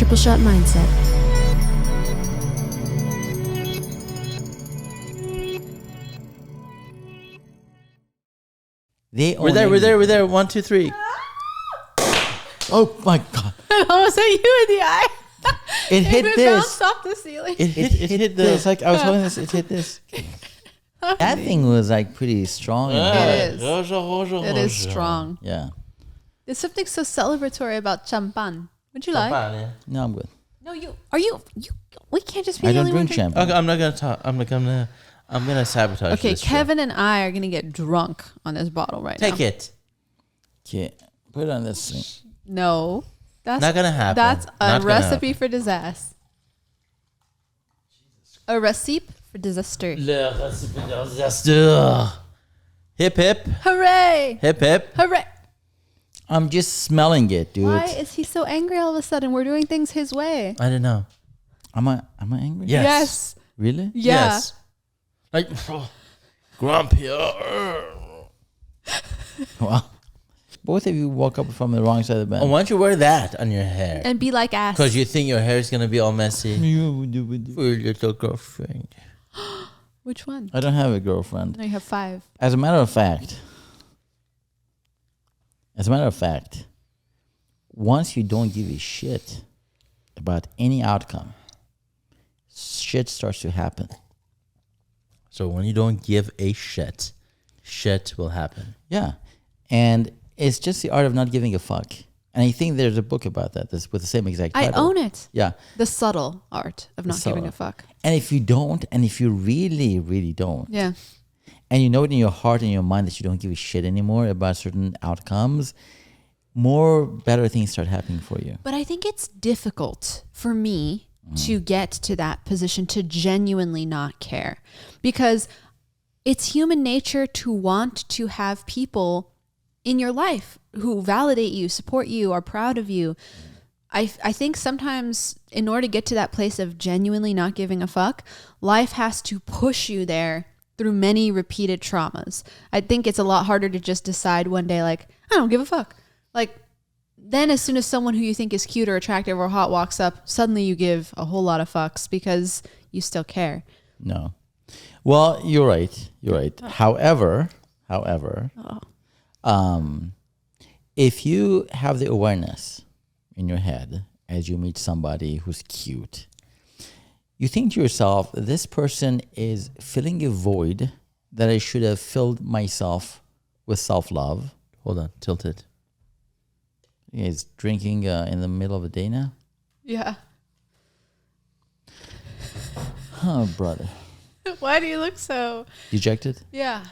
Triple Shot Mindset. We're there. 1, 2, 3. Oh my God. It almost hit you in the eye. It hit It this. bounced off the ceiling. It hit this. Like I was holding this. It hit this. That thing was like pretty strong. It is. It is strong. Yeah. There's something so celebratory about champagne. Would you like? No, I'm good. No, you. We can't just be I the don't only drink one champagne. Okay, I'm not gonna talk. I'm gonna sabotage. Okay, this Kevin and I are gonna get drunk on this bottle right now. Take it. Okay, put it on this thing. No, that's Not gonna happen. That's Not a gonna recipe happen. for disaster. A recipe for disaster. Hip hip. Hooray! Hip hip. Hooray! I'm just smelling it, dude. Why is he so angry all of a sudden? We're doing things his way. I don't know. Am I angry? Yes. Yes. Really? Yeah. Yes. Like grumpy. Well, both of you woke up from the wrong side of the bed. Oh, why don't you wear that on your hair? And be like ass. Because you think your hair is gonna be all messy. I For your little girlfriend. Which one? don't have a girlfriend. No, you have 5. As a matter of fact, once you don't give a shit about any outcome, shit starts to happen. So when you don't give a shit, shit will happen. Yeah. And it's just the art of not giving a fuck. And I think there's a book about that that's with the same exact I title. own it. Yeah. The subtle art of not giving subtle. a fuck. And if you don't, and if you really, really don't, Yeah. and you know it in your heart and your mind that you don't give a shit anymore about certain outcomes, more better things start happening for you. But I think it's difficult for me to get to that position to genuinely not care, because it's human nature to want to have people in your life who validate you, support you, are proud of you. I think sometimes in order to get to that place of genuinely not giving a fuck, life has to push you there through many repeated traumas. I think it's a lot harder to just decide one day, like, I don't give a fuck. Like, then as soon as someone who you think is cute or attractive or hot walks up, suddenly you give a whole lot of fucks because you still care. No. Well, you're right. However, if you have the awareness in your head as you meet somebody who's cute, you think to yourself, this person is filling a void that I should have filled myself with self-love. Hold on, tilt it. He's drinking in the middle of the day now. Yeah. Oh, brother. Why do you look so... Dejected? Yeah.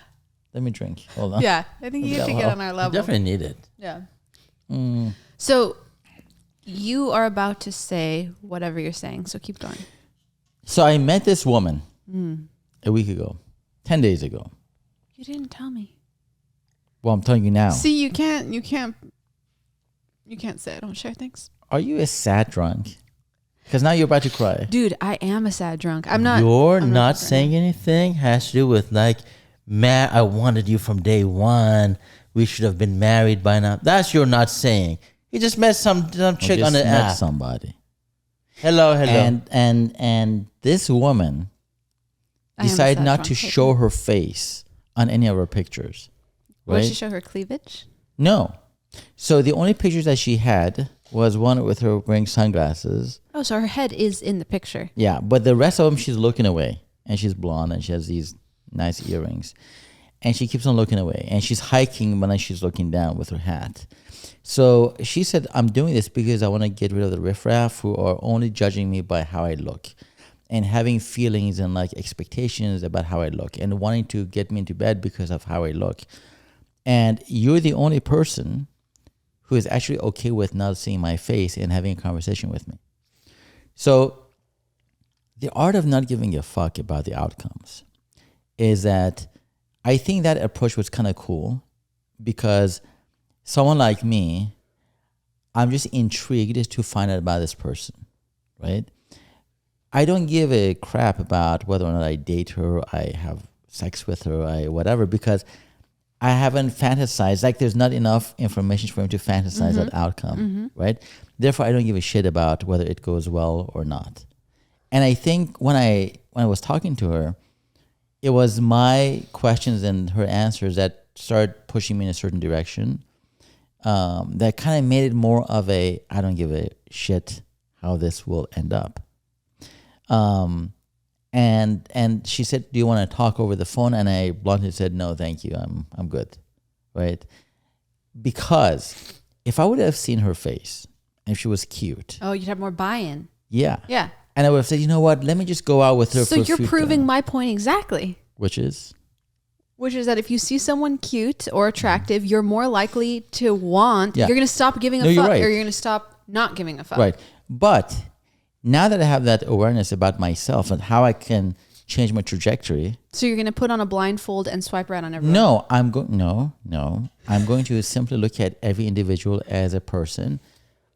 Let me drink. Hold on. Yeah. I think you have to get on our You level. definitely need it. Yeah. Mm. So you are about to say whatever you're saying, so keep going. So I met this woman a week ago, 10 days ago. You didn't tell me. Well, I'm telling you now. See, you can't say I don't share things. Are you a sad drunk? Because now you're about to cry. Dude, I am a sad drunk. I'm not. You're I'm not saying anything. Has to do with like, man, I wanted you from day one. We should have been married by now. That's you're not saying. You just met some chick on the met app. somebody. Hello. And this woman I am a decided sad not drunk. to show her face on any of her pictures. Will Right? she show her cleavage? No. So the only pictures that she had was one with her wearing sunglasses. Oh, so her head is in the picture. Yeah, but the rest of them, she's looking away. And she's blonde and she has these nice earrings. And she keeps on looking away. And she's hiking when she's looking down with her hat. So she said, I'm doing this because I want to get rid of the riffraff who are only judging me by how I look. And having feelings and like expectations about how I look. And wanting to get me into bed because of how I look. And you're the only person who is actually okay with not seeing my face and having a conversation with me. So the art of not giving a fuck about the outcomes is that I think that approach was kind of cool because someone like me, I'm just intrigued to find out about this person, right? I don't give a crap about whether or not I date her, I have sex with her, whatever, because I haven't fantasized. Like there's not enough information for him to fantasize that outcome, right? Therefore, I don't give a shit about whether it goes well or not. And I think when I was talking to her, it was my questions and her answers that started pushing me in a certain direction. That kind of made it more of a I don't give a shit how this will end up. And she said, "Do you want to talk over the phone?" And I bluntly said, "No, thank you. I'm good." Right? Because if I would have seen her face, if she was cute, Oh, you'd have more buy-in. yeah, Yeah. and I would have said, "You know what? Let me just go out with her." So for a you're few proving times." my point exactly. Which is Which is that if you see someone cute or attractive, you're more likely to want, Yeah. you're going to stop giving No, a you're fuck right. or you're going to stop not giving a fuck. right. But now that I have that awareness about myself and how I can change my trajectory, So you're going to put on a blindfold and swipe right on everyone. no, I'm going to simply look at every individual as a person.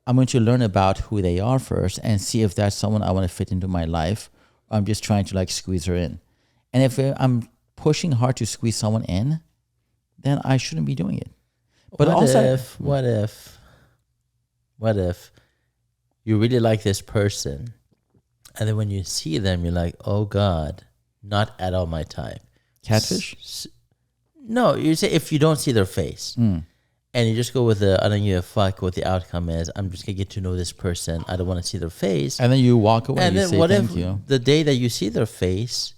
I'm going to learn about who they are first and see if that's someone I want to fit into my life. Or I'm just trying to like squeeze her in. And if I'm pushing hard to squeeze someone in, then I shouldn't be doing it. But what if you really like this person, and then when you see them, you're like, oh God, not at all my type. catfish? No, you say if you don't see their face, and you just go with the I don't give a fuck what the outcome is. I'm just gonna get to know this person. I don't want to see their face. And then you walk away And and you then say what thank if you. the day that you see their face,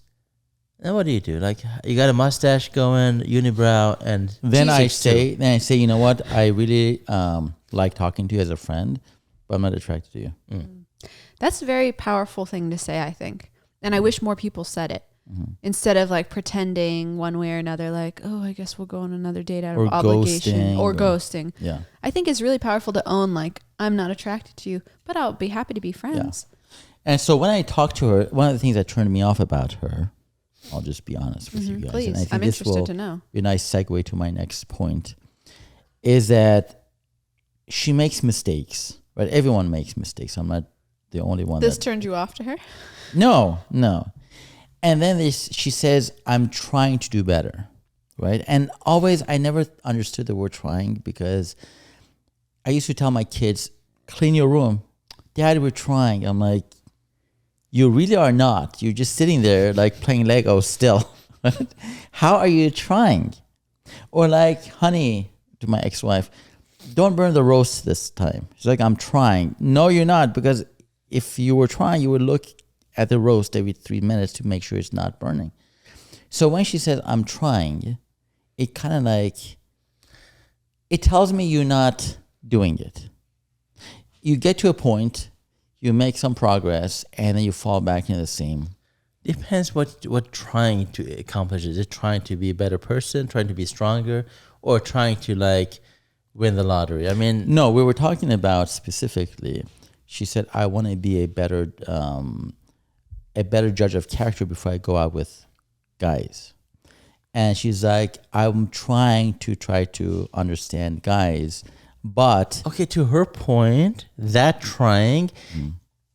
then what do? Like you got a mustache going, unibrow, and Then I G62. say, you know what? I really like talking to you as a friend, but I'm not attracted to you. That's a very powerful thing to say, I think. And I wish more people said it. Instead of like pretending one way or another, like, oh, I guess we'll go on another date out Or of obligation ghosting, or or- ghosting. Yeah. I think it's really powerful to own, like, I'm not attracted to you, but I'll be happy to be friends. And so when I talked to her, one of the things that turned me off about her, I'll just be honest with you guys. Please, And I think I'm this interested will to know. be a nice segue to my next point, is that she makes mistakes, right? Everyone makes mistakes. I'm not the only one. This turned you off to her? No. And then she says, I'm trying to do better, right? And always, I never understood the word trying because I used to tell my kids, clean your room. Dad, we're trying. I'm like, you really are not. You're just sitting there like playing Lego still. How are you trying? Or like, honey, to my ex-wife, don't burn the roast this time. She's like, I'm trying. No, you're not, because if you were trying, you would look at the roast every 3 minutes to make sure it's not burning. So when she says, I'm trying, it kind of like, it tells me you're not doing it. You get to a point, you make some progress, and then you fall back into the same. Depends what trying to accomplish. Is it trying to be a better person, trying to be stronger, or trying to like win the lottery? I mean, No, we were talking about specifically, she said, I want to be a better judge of character before I go out with guys. And she's like, I'm trying to understand guys, but okay, to her point, that trying,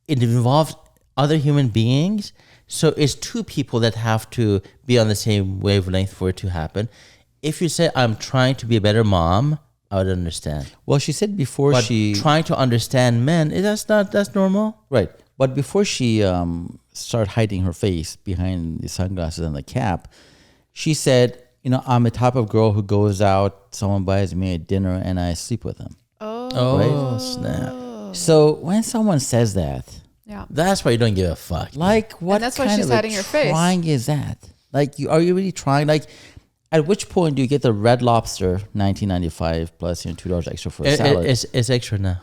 it involves other human beings. So it's two people that have to be on the same wavelength for it to happen. If you say, I'm trying to be a better mom, I would understand. well, she said before But she trying to understand men, that's normal. right, but before she started hiding her face behind the sunglasses and the cap, she said, you know, I'm the type of girl who goes out, someone buys me a dinner, and I sleep with them. Oh, snap. So when someone says that, Yeah. That's why you don't give a fuck. like, what that's why kind she's of a hiding her face. trying is that? Like, are you really trying? Like, at which point do you get the Red Lobster, $19.95 plus $2 extra for a salad? It's extra now.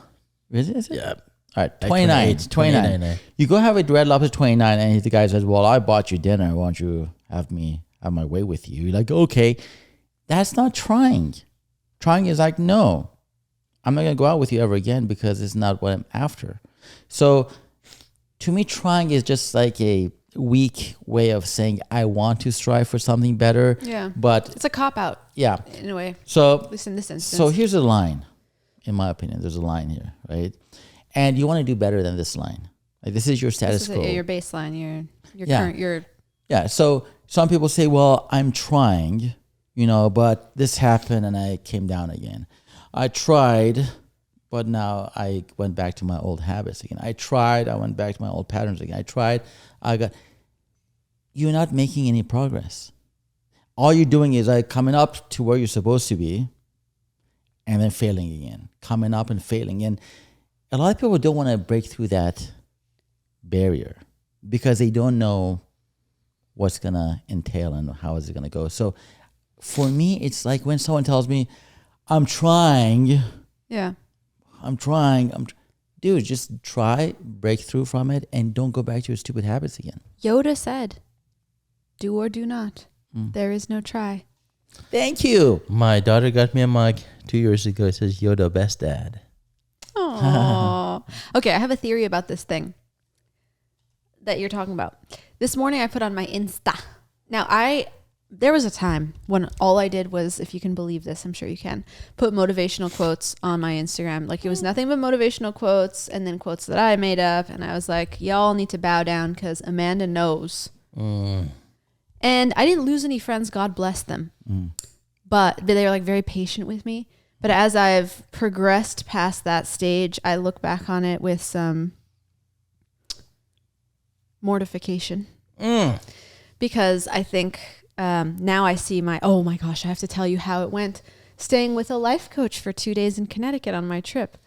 Is it? Yeah. All right, Like 29. 28, 29. You go have a Red Lobster 29, and the guy says, well, I bought you dinner. Why don't you have my way with you? You're like, okay. That's not trying. Trying is like, no, I'm not going to go out with you ever again because it's not what I'm after. So to me, trying is just like a weak way of saying I want to strive for something better. Yeah. But It's a cop out yeah. in a way, So at least in this instance. so here's a line, in my opinion. There's a line here, right? And you want to do better than this line. Like, this is your status This is quo. your baseline, your Yeah. current, your Yeah. So some people say, well, I'm trying. but this happened and I came down again. I tried, but now I went back to my old habits again. I went back to my old patterns again. You're not making any progress. All you're doing is coming up to where you're supposed to be and then failing again, coming up and failing. And a lot of people don't want to break through that barrier because they don't know what's going to entail and how is it going to go. So for me, it's like when someone tells me, I'm trying. Yeah. Dude, just try, break through from it, and don't go back to your stupid habits again. Yoda said, do or do not. There is no try. Thank you. My daughter got me a mug 2 years ago. It says Yoda, best dad. Oh. Okay, I have a theory about this thing that you're talking about. This morning I put on my Insta. Now there was a time when all I did was, if you can believe this, I'm sure you can, put motivational quotes on my Instagram. Like it was nothing but motivational quotes and then quotes that I made up. And I was like, y'all need to bow down because Amanda knows. And I didn't lose any friends. God bless them. But they were like very patient with me. But as I've progressed past that stage, I look back on it with some mortification. Because I think now I see oh my gosh, I have to tell you how it went staying with a life coach for 2 days in Connecticut on my trip.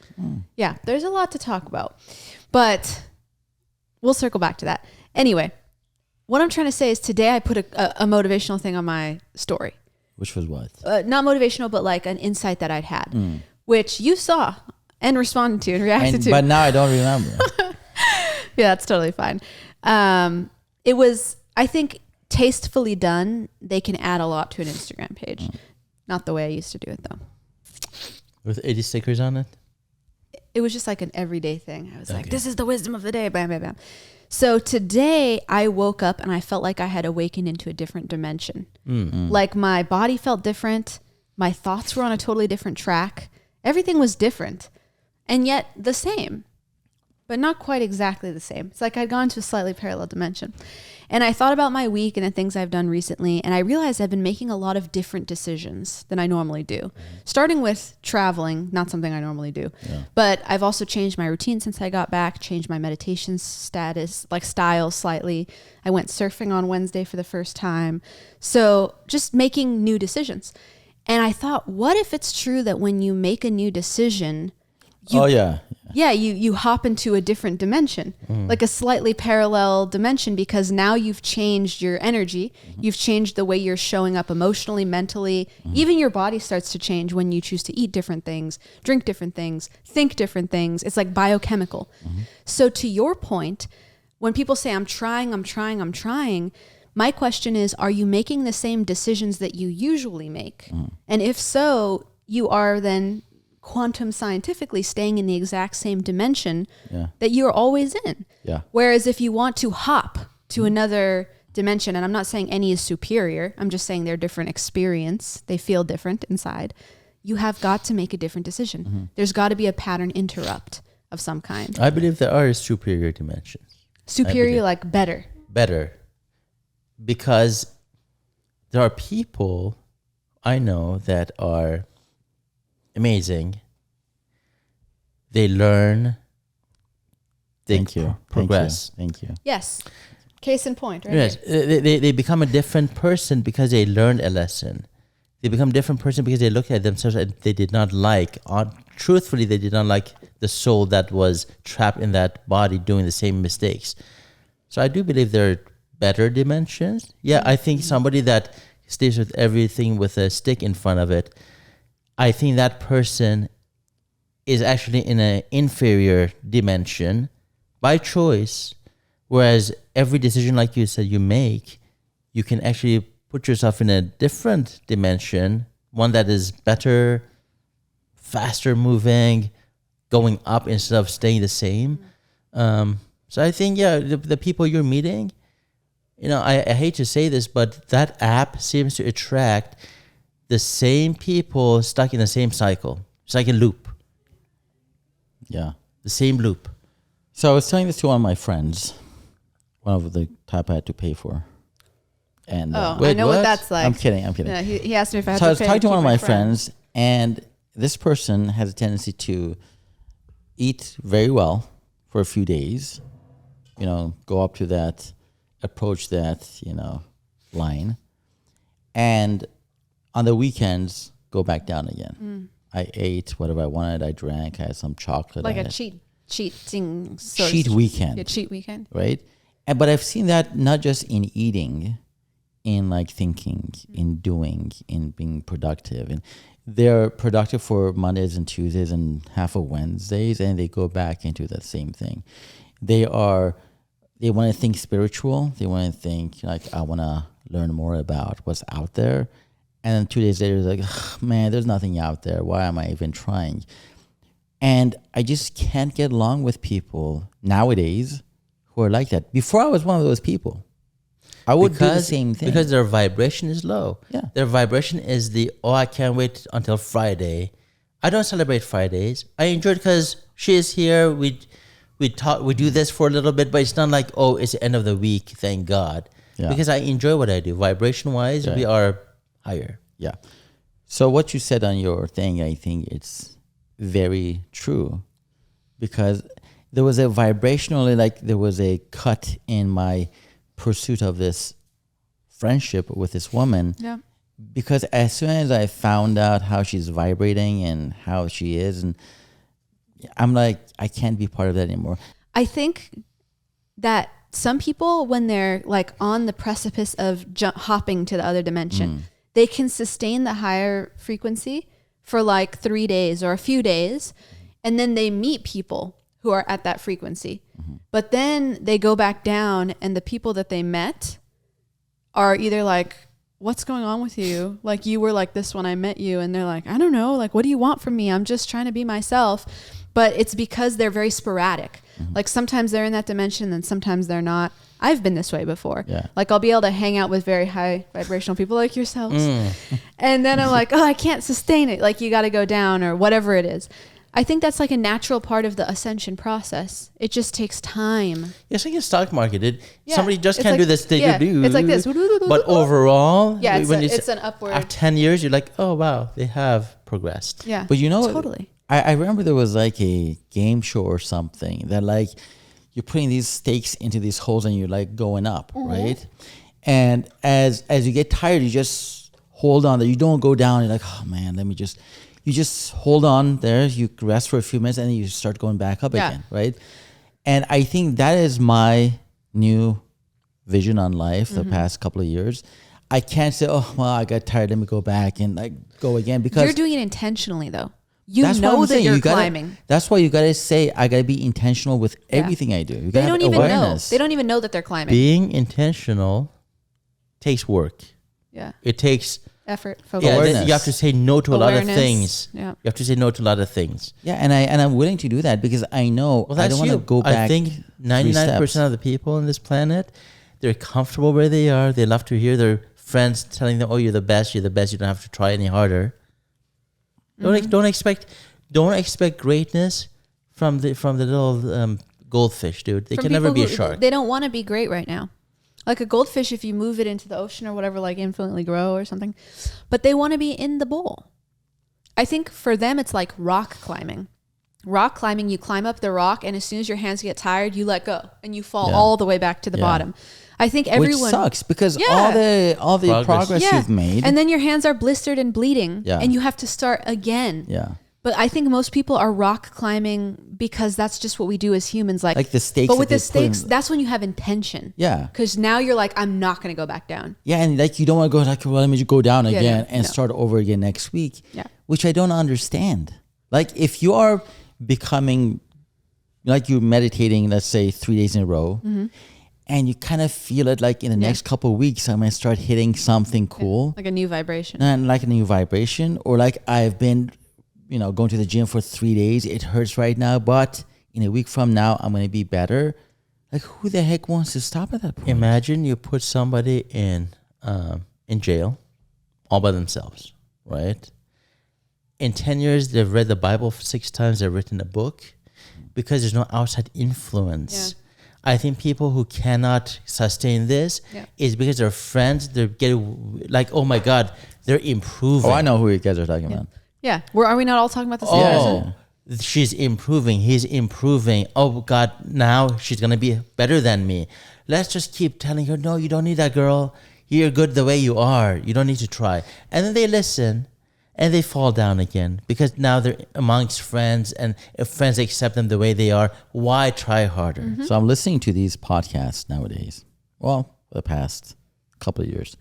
Yeah, there's a lot to talk about. But we'll circle back to that. Anyway, what I'm trying to say is today I put a motivational thing on my story. Which was what? Not motivational, but like an insight that I'd had, which you saw and responded to and reacted to. But now I don't remember. Yeah, that's totally fine. It was, I think, tastefully done. They can add a lot to an Instagram page. Not the way I used to do it, though. With 80 stickers on it? It was just like an everyday thing. I was like, this is the wisdom of the day. Bam, bam, bam. So today I woke up and I felt like I had awakened into a different dimension. Like my body felt different. My thoughts were on a totally different track. Everything was different and yet the same, but not quite exactly the same. It's like I'd gone to a slightly parallel dimension. And I thought about my week and the things I've done recently, and I realized I've been making a lot of different decisions than I normally do. Starting with traveling, not something I normally do. Yeah. But I've also changed my routine since I got back, changed my meditation style slightly. I went surfing on Wednesday for the first time. So just making new decisions. And I thought, what if it's true that when you make a new decision, you hop into a different dimension, like a slightly parallel dimension, because now you've changed your energy. You've changed the way you're showing up emotionally, mentally. Even your body starts to change when you choose to eat different things, drink different things, think different things. It's like biochemical. So to your point, when people say, I'm trying, my question is, are you making the same decisions that you usually make? And if so, you are then quantum scientifically staying in the exact same dimension that you're always in. Yeah. Whereas if you want to hop to another dimension, and I'm not saying any is superior, I'm just saying they're different experience. They feel different inside. You have got to make a different decision. There's got to be a pattern interrupt of some kind. I believe there are superior dimensions. Superior, like better. Better. Because there are people I know that are amazing. They learn. They progress. Thank you. Yes. Case in point, right? Yes. They become a different person because they learned a lesson. They become a different person because they look at themselves and they did not like, truthfully, they did not like the soul that was trapped in that body doing the same mistakes. So I do believe there are better dimensions. Yeah, I think somebody that stays with everything with a stick in front of it, I think that person is actually in an inferior dimension by choice, whereas every decision, like you said, you make, you can actually put yourself in a different dimension, one that is better, faster moving, going up instead of staying the same. So I think, the people you're meeting, I hate to say this, but that app seems to attract the same people stuck in the same cycle. It's like a loop. Yeah. The same loop. So I was telling this to one of my friends, one of the type I had to pay for. And I know what that's like. I'm kidding. Yeah, he asked me if I had So to I was pay talking to keep one of my friend. friends, and this person has a tendency to eat very well for a few days, go up to that, approach that, line, and on the weekends go back down again. I ate whatever I wanted. I drank. I had some chocolate. Like I a had cheating cheat weekend. Yeah, cheat weekend. Right? But I've seen that not just in eating, in like thinking, in doing, in being productive. And they're productive for Mondays and Tuesdays and half of Wednesdays, and they go back into that same thing. They want to think spiritual. They want to think like, I want to learn more about what's out there. And then 2 days later, it's like, "Ugh, man, there's nothing out there. Why am I even trying?" And I just can't get along with people nowadays who are like that. Before I was one of those people. I would do the same thing. Because their vibration is low. Yeah. Their vibration is I can't wait until Friday. I don't celebrate Fridays. I enjoy it because she is here. We talk. We do this for a little bit, but it's not like, it's the end of the week. Thank God. Yeah. Because I enjoy what I do. Vibration wise, we are higher. Yeah. So what you said on your thing, I think it's very true, because there was there was a cut in my pursuit of this friendship with this woman. Yeah. Because as soon as I found out how she's vibrating and how she is, and I'm like, I can't be part of that anymore. I think that some people, when they're like on the precipice of hopping to the other dimension, they can sustain the higher frequency for like 3 days or a few days, and then they meet people who are at that frequency. But then they go back down, and the people that they met are either like, what's going on with you? Like, you were like this when I met you. And they're like, I don't know. Like, what do you want from me? I'm just trying to be myself. But it's because they're very sporadic. Like, sometimes they're in that dimension and sometimes they're not. I've been this way before. Yeah. Like, I'll be able to hang out with very high vibrational people like yourselves. And then I'm like, I can't sustain it. Like, you got to go down or whatever it is. I think that's like a natural part of the ascension process. It just takes time. It's like a stock market. Yeah, Somebody just it's can't like- do this. They yeah, do. it's like this. But overall, Yeah, when it's an upward. after 10 years, you're like, oh, wow, they have progressed. Yeah. But totally. I remember there was like a game show or something that like you're putting these stakes into these holes and you're like going up, right? And as you get tired, you just hold on. That you don't go down. You're like, oh man, you just hold on there. You rest for a few minutes and then you start going back up again, right? And I think that is my new vision on life the past couple of years. I can't say, oh, well, I got tired. Let me go back and like go again, because You're doing it intentionally, though. You that's what know I'm that saying. you're You gotta- climbing. That's why you got to say, I got to be intentional with everything I do. You They got to don't have even know. awareness. They don't even know that they're climbing. Being intentional takes work. Yeah. It takes Effort, focus. Awareness. you have to say no to a lot of Awareness. things. Yeah. You have to say no to a lot of things. Yeah, and I'm willing to do that because I know Well, I that's don't want to you. go back. I think 99% of the people on this planet, they're comfortable where they are. They love to hear their friends telling them, "Oh, you're the best. You're the best. You don't have to try any harder." Don't expect greatness from the little goldfish, dude. They From can never people be a shark. They don't want to be great right now. Like a goldfish, if you move it into the ocean or whatever, like infinitely grow or something, but they want to be in the bowl. I think for them, it's like rock climbing. Rock climbing, you climb up the rock, and as soon as your hands get tired, you let go and you fall all the way back to the bottom. I think everyone Which sucks because Yeah. all the progress you've made. and then your hands are blistered and bleeding, Yeah. and you have to start again. yeah. But I think most people are rock climbing because that's just what we do as humans. Like the stakes But with that the they put in- stakes, that's when you have intention. Yeah. Because now you're like, I'm not going to go back down. Yeah, and like you don't want to go like, well, let me just go down again no, and no. start over again next week. Yeah. Which I don't understand. Like if you are becoming, like you're meditating, let's say 3 days in a row, and you kind of feel it like in the next couple of weeks, I might start hitting something cool. Like a new vibration. And like a new vibration, or like I've been, going to the gym for 3 days. It hurts right now, but in a week from now, I'm going to be better. Like who the heck wants to stop at that point? Imagine you put somebody in jail all by themselves, right? In 10 years, they've read the Bible 6 times. They've written a book because there's no outside influence. I think people who cannot sustain this is because their friends, they're getting like, oh my God, they're improving. Oh, I know who you guys are talking about. Yeah. Are we not all talking about the same person? She's improving. He's improving. Oh God, now she's going to be better than me. Let's just keep telling her, no, you don't need that, girl. You're good the way you are. You don't need to try. And then they listen and they fall down again because now they're amongst friends, and if friends accept them the way they are, why try harder? Mm-hmm. So I'm listening to these podcasts nowadays. Well, for the past couple of years.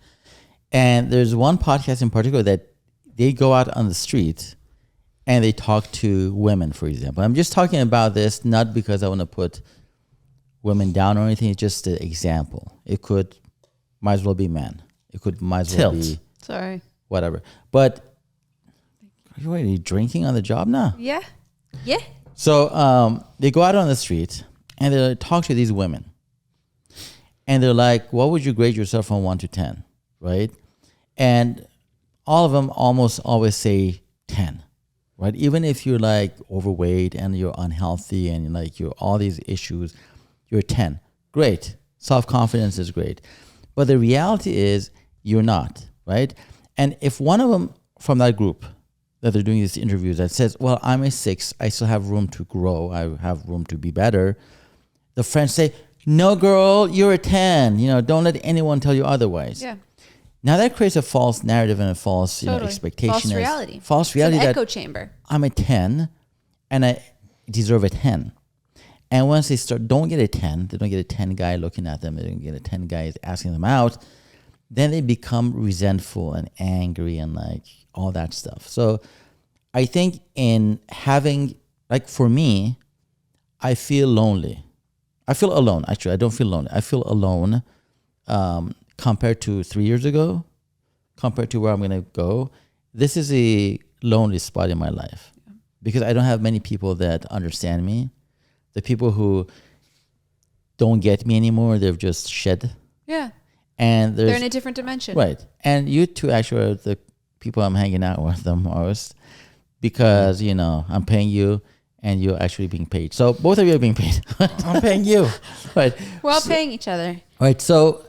And there's one podcast in particular that they go out on the street and they talk to women, for example. I'm just talking about this not because I want to put women down or anything. It's just an example. It might as well be men. It might as well be Sorry. whatever. But are you drinking on the job now? Yeah. Yeah. So they go out on the street and they talk to these women. And they're like, what would you grade yourself from 1 to 10? Right? And all of them almost always say 10. Right? Even if you're like overweight and you're unhealthy and like you're all these issues, you're 10. Great. Self-confidence is great. But the reality is you're not, right? And if one of them from that group that they're doing these interviews that says, well, I'm a 6, I still have room to grow, I have room to be better, the friends say, no, girl, you're a 10. Don't let anyone tell you otherwise. Yeah. Now that creates a false narrative and a false expectation. False reality. False reality. It's an that echo chamber. I'm a 10 and I deserve a 10. And once they don't get a 10, they don't get a 10 guy looking at them, they don't get a 10 guy asking them out, then they become resentful and angry and like all that stuff. So I think in having, like for me, I feel lonely. I feel alone. Actually, I don't feel lonely. I feel alone compared to 3 years ago, compared to where I'm going to go. This is a lonely spot in my life because I don't have many people that understand me. The people who don't get me anymore, they've just shed. Yeah. And they're in a different dimension. Right. And you two actually are the people I'm hanging out with the most because, I'm paying you and you're actually being paid. So both of you are being paid. I'm paying you. Right. We're all paying each other. Right. So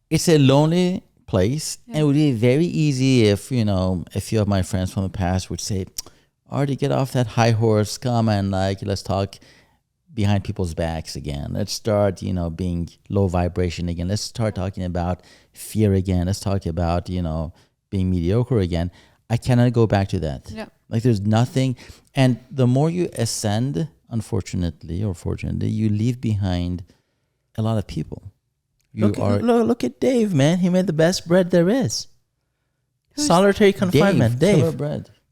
it's a lonely place. And it would be very easy if, a few of my friends from the past would say, Artie, get off that high horse. Come and let's talk behind people's backs again. Let's start, being low vibration again. Let's start talking about fear again. Let's talk about, being mediocre again. I cannot go back to that. Yeah. Like there's nothing. And the more you ascend, unfortunately or fortunately, you leave behind a lot of people. Look at Dave, man. He made the best bread there is. Solitary confinement. Dave.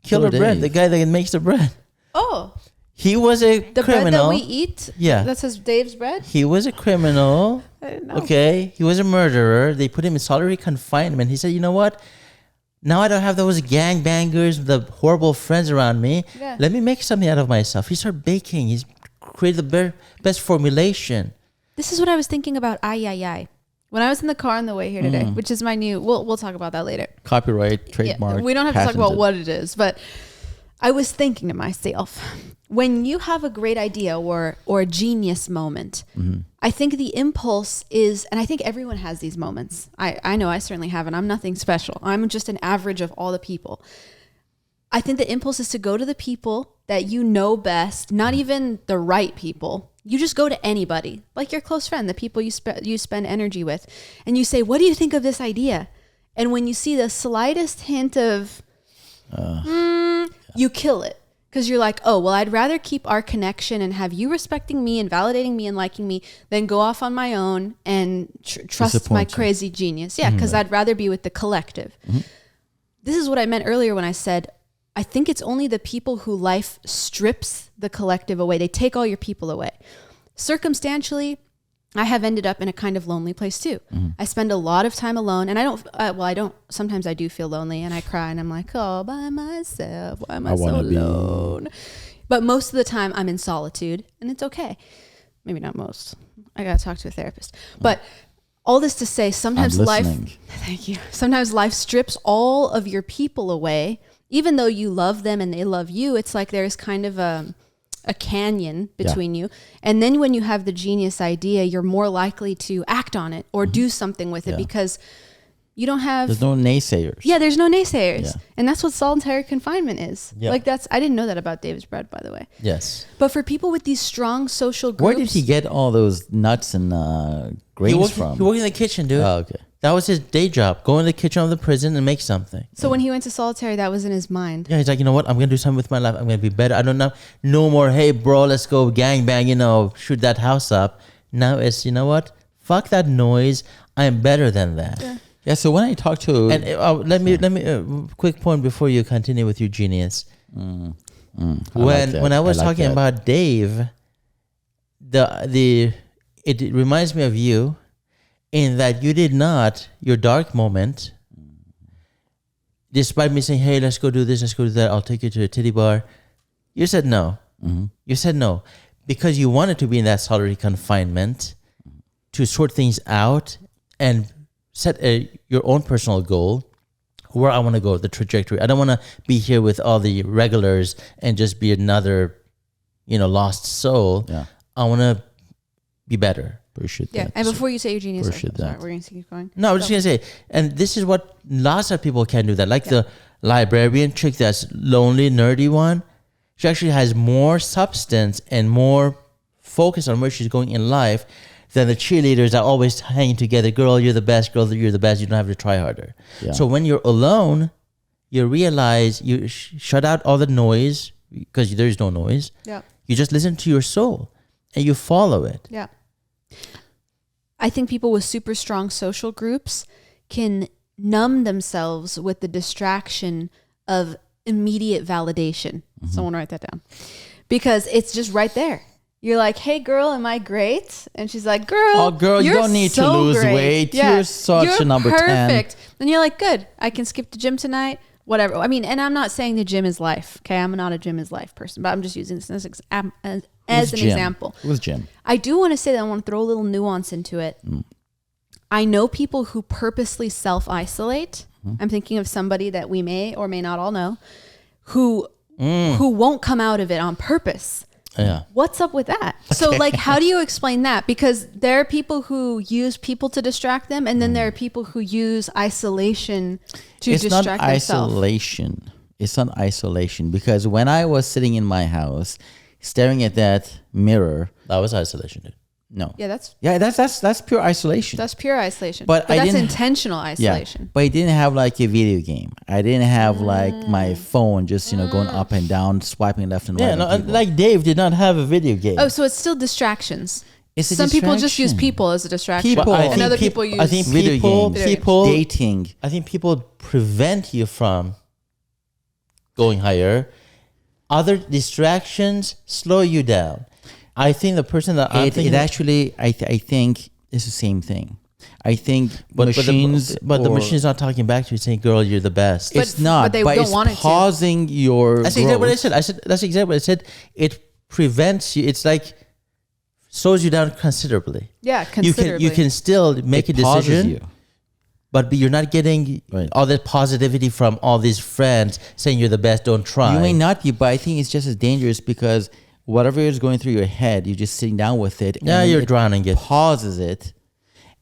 Killer bread. The guy that makes the bread. Oh. He was a the criminal. bread that we eat? Yeah. That says Dave's bread? He was a criminal. I didn't know. Okay. He was a murderer. They put him in solitary confinement. He said, you know what? Now I don't have those gangbangers, the horrible friends around me. Yeah. Let me make something out of myself. He started baking. He's created the best formulation. This is what I was thinking about when I was in the car on the way here today, which is my new, we'll talk about that later. Copyright, trademark. Yeah, we don't have patented. to talk about what it is, but I was thinking to myself, when you have a great idea or a genius moment, I think the impulse is, and I think everyone has these moments. I know I certainly have, and I'm nothing special. I'm just an average of all the people. I think the impulse is to go to the people that you know best, not even the right people. You just go to anybody, like your close friend, the people you spend energy with, and you say, what do you think of this idea? And when you see the slightest hint of, you kill it. Because you're like, oh, well, I'd rather keep our connection and have you respecting me and validating me and liking me than go off on my own and trust my crazy genius. Yeah, because I'd rather be with the collective. This is what I meant earlier when I said, I think it's only the people who life strips the collective away. They take all your people away. Circumstantially, I have ended up in a kind of lonely place too. I spend a lot of time alone, and I don't, sometimes I do feel lonely and I cry and I'm like, oh, by myself, why am I so alone? But most of the time I'm in solitude and it's okay. Maybe not most. I got to talk to a therapist. But all this to say, sometimes thank you. Sometimes life strips all of your people away. Even though you love them and they love you, it's like there's kind of a canyon between you. And then when you have the genius idea, you're more likely to act on it or do something with it because you don't have... There's no naysayers. Yeah, there's no naysayers. Yeah. And that's what solitary confinement is. Yeah. Like I didn't know that about David's bread, by the way. Yes. But for people with these strong social groups... Where did he get all those nuts and grains from? He worked in the kitchen, dude. Oh, okay. That was his day job. Go in the kitchen of the prison and make something. So when he went to solitary, that was in his mind. Yeah, he's like, you know what? I'm going to do something with my life. I'm going to be better. I don't know. No more, hey, bro, let's go gangbang, shoot that house up. Now it's, you know what? Fuck that noise. I am better than that. Yeah, so when I talk to... And let me quick point before you continue with your genius. When I was talking about Dave, it reminds me of you in that you did not, your dark moment, despite me saying, hey, let's go do this, let's go do that, I'll take you to a titty bar. You said no. You said no because you wanted to be in that solitary confinement to sort things out and set your own personal goal where I want to go, the trajectory. I don't want to be here with all the regulars and just be another, lost soul. Yeah. I want to be better. Appreciate Yeah, that. and before you say your genius, Appreciate sorry, that. we're going to keep going. No, I was just going to say, and this is what lots of people can do that. Like the librarian chick that's lonely, nerdy one, she actually has more substance and more focus on where she's going in life than the cheerleaders that are always hanging together. Girl, you're the best. Girl, you're the best. You don't have to try harder. Yeah. So when you're alone, you realize you shut out all the noise because there's no noise. Yeah. You just listen to your soul and you follow it. Yeah. I think people with super strong social groups can numb themselves with the distraction of immediate validation. Someone write that down. Because it's just right there. You're like, hey, girl, am I great? And she's like, girl, Oh, girl, you you're don't need to so lose great. weight. Yeah. You're such a number 10. Perfect. And you're like, good. I can skip the gym tonight. Whatever. I mean, and I'm not saying the gym is life. Okay, I'm not a gym is life person, but I'm just using this as an example. It was Jim. I do want to say that I want to throw a little nuance into it. I know people who purposely self-isolate. I'm thinking of somebody that we may or may not all know who won't come out of it on purpose. Yeah. What's up with that? So like, how do you explain that? Because there are people who use people to distract them. And then there are people who use isolation to distract themselves. It's not isolation because when I was sitting in my house staring at that mirror, That was isolation, dude. no. Yeah, that's That's pure isolation. that's pure isolation. But But I that's didn't- intentional isolation. But I didn't have like a video game. I didn't have like my phone just, going up and down, swiping left and right. Yeah, on no, people. like Dave did not have a video game. Oh, so it's still distractions. It's a Some people just use distraction. people as a distraction. People. I and think other people- people use I think Video people, games. people, dating. I think people prevent you from going higher. Other distractions slow you down. I think the person that I'm It thinking, actually, I think it's the same thing. I think machines, but the machine's not talking back to you saying, "Girl, you're the best." But- it's not. but they But don't it's want it to. pausing your. That's exactly what I growth. said. That's exactly what I said. It prevents you. It's like slows you down considerably. Yeah, considerably. You can still make It a pauses decision, you. but you're not getting Right. all that positivity from all these friends saying you're the best. Don't try. You may not be, but I think it's just as dangerous because whatever is going through your head, you're just sitting down with it. Yeah, and you're it drowning it. Pauses it,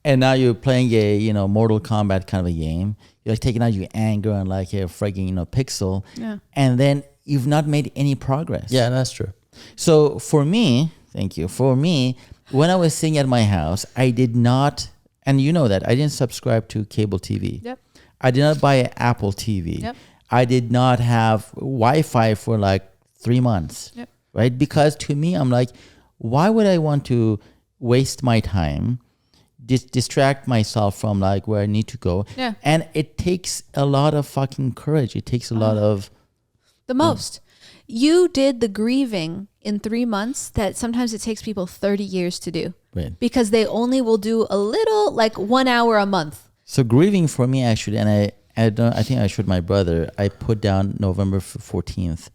and now you're playing a Mortal Kombat kind of a game. You're like taking out your anger on like a frigging pixel, Yeah. and then you've not made any progress. Yeah, that's true. So for me, thank you. For me, when I was sitting at my house, I did not, and you know that I didn't subscribe to cable TV. Yep. I did not buy an Apple TV. Yep. I did not have Wi-Fi for like 3 months. Yep. Right? Because to me, I'm like, why would I want to waste my time, distract myself from like where I need to go? Yeah. And it takes a lot of fucking courage. It takes a lot of. The most. You did the grieving in 3 months that sometimes it takes people 30 years to do. Right. Because they only will do a little, like 1 hour a month. So grieving for me actually, and I think I showed my brother, I put down November 14th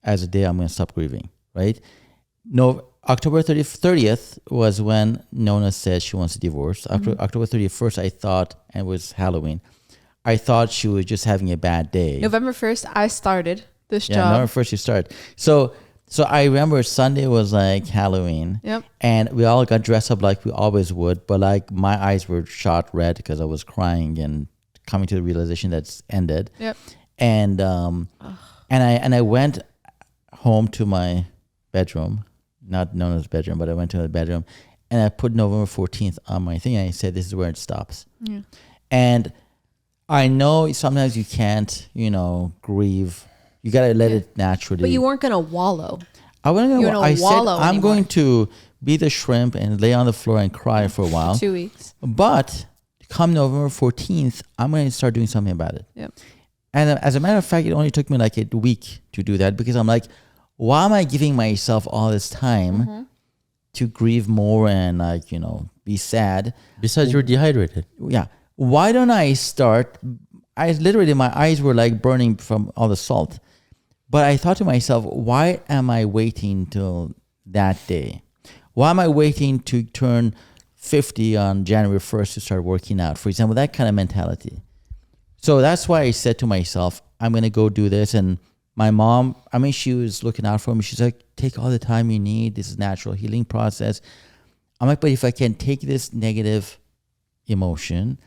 as a day I'm going to stop grieving, right? No, October 30th was when Nona said she wants a divorce. October 31st, I thought, and it was Halloween, I thought she was just having a bad day. November 1st, I started this Yeah, job. November 1st you start. So So I remember Sunday was like Halloween. Yep. And we all got dressed up like we always would, but like my eyes were shot red because I was crying and coming to the realization that's ended. Yep. And I went home to my bedroom, not known as bedroom, but I went to the bedroom and I put November 14th on my thing and I said, this is where it stops. Yeah. And I know sometimes you can't, grieve. You got to let it naturally. But you weren't going to wallow. I wasn't You're gonna. gonna I said wallow I'm anymore. going to be the shrimp and lay on the floor and cry for a while. 2 weeks. But come November 14th, I'm going to start doing something about it. Yep. And as a matter of fact, it only took me like a week to do that because I'm like, why am I giving myself all this time to grieve more and be sad? Besides, you're dehydrated. Yeah. Why don't I start? I literally, my eyes were like burning from all the salt. But I thought to myself, why am I waiting till that day? Why am I waiting to turn 50 on January 1st to start working out? For example, that kind of mentality. So that's why I said to myself, I'm going to go do this. And my mom, she was looking out for me. She's like, take all the time you need. This is natural healing process. I'm like, but if I can take this negative emotion,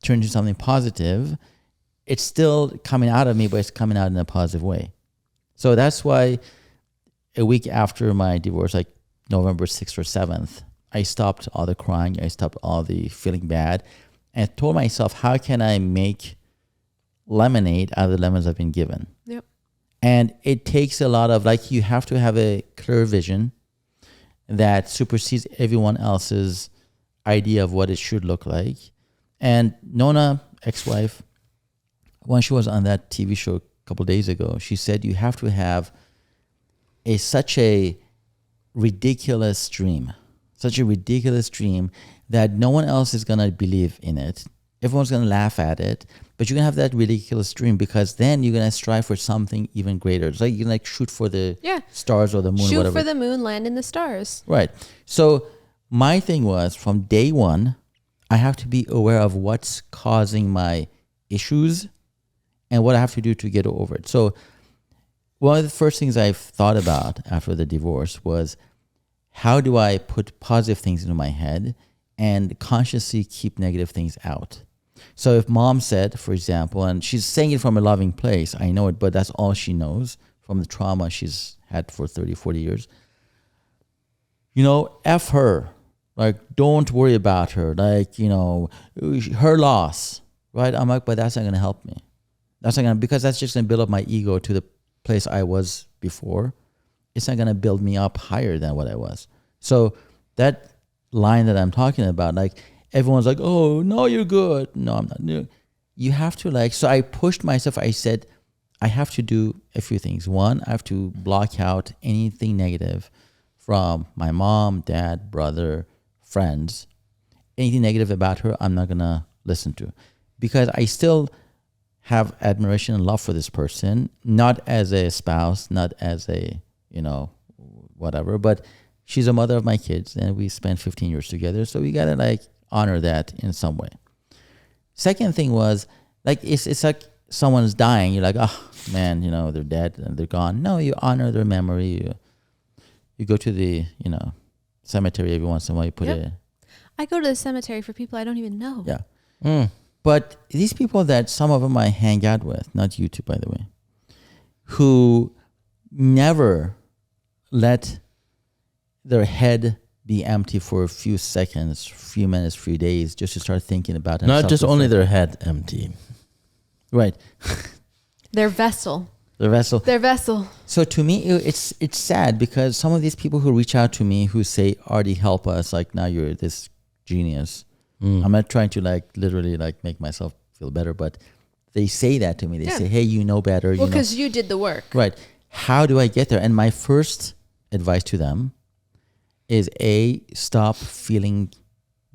turn into something positive, it's still coming out of me, but it's coming out in a positive way. So that's why a week after my divorce, like November 6th or 7th, I stopped all the crying. I stopped all the feeling bad and told myself, how can I make lemonade out of the lemons I've been given? Yep. And it takes a lot of, you have to have a clear vision that supersedes everyone else's idea of what it should look like. And Nona, ex-wife, when she was on that TV show a couple of days ago, she said you have to have such a ridiculous dream that no one else is going to believe in it. Everyone's going to laugh at it, but you're going to have that ridiculous dream because then you're going to strive for something even greater. It's like you can shoot for the stars or the moon, Shoot whatever. for the moon, land in the stars. Right. So my thing was from day one, I have to be aware of what's causing my issues and what I have to do to get over it. So one of the first things I've thought about after the divorce was, how do I put positive things into my head and consciously keep negative things out? So if mom said, for example, and she's saying it from a loving place, I know it, but that's all she knows from the trauma she's had for 30, 40 years. F her. Don't worry about her. Her loss, right? I'm like, but that's not going to help me. That's not going to, because that's just going to build up my ego to the place I was before. It's not going to build me up higher than what I was. So that line that I'm talking about, everyone's like, oh, no, you're good. No, I'm not. You have to so I pushed myself. I said, I have to do a few things. One, I have to block out anything negative from my mom, dad, brother, friends. Anything negative about her, I'm not going to listen to, because I still have admiration and love for this person, not as a spouse, not as a, whatever, but she's a mother of my kids and we spent 15 years together. So we got to honor that in some way. Second thing was it's like someone's dying. You're like, oh man, they're dead and they're gone. No, you honor their memory. You go to the, cemetery every once in a while. You put I go to the cemetery for people I don't even know. Yeah. But these people that some of them I hang out with, not you two, by the way, who never let their head be empty for a few seconds, few minutes, few days, just to start thinking about Not just only their head empty. Right. Their vessel. Their vessel. Their vessel. So to me, it's sad because some of these people who reach out to me who say, Artie, help us, now you're this genius. I'm not trying to literally make myself feel better, but they say that to me. They say, hey, you know better. Well, because you did the work. Right. How do I get there? And my first advice to them is stop feeling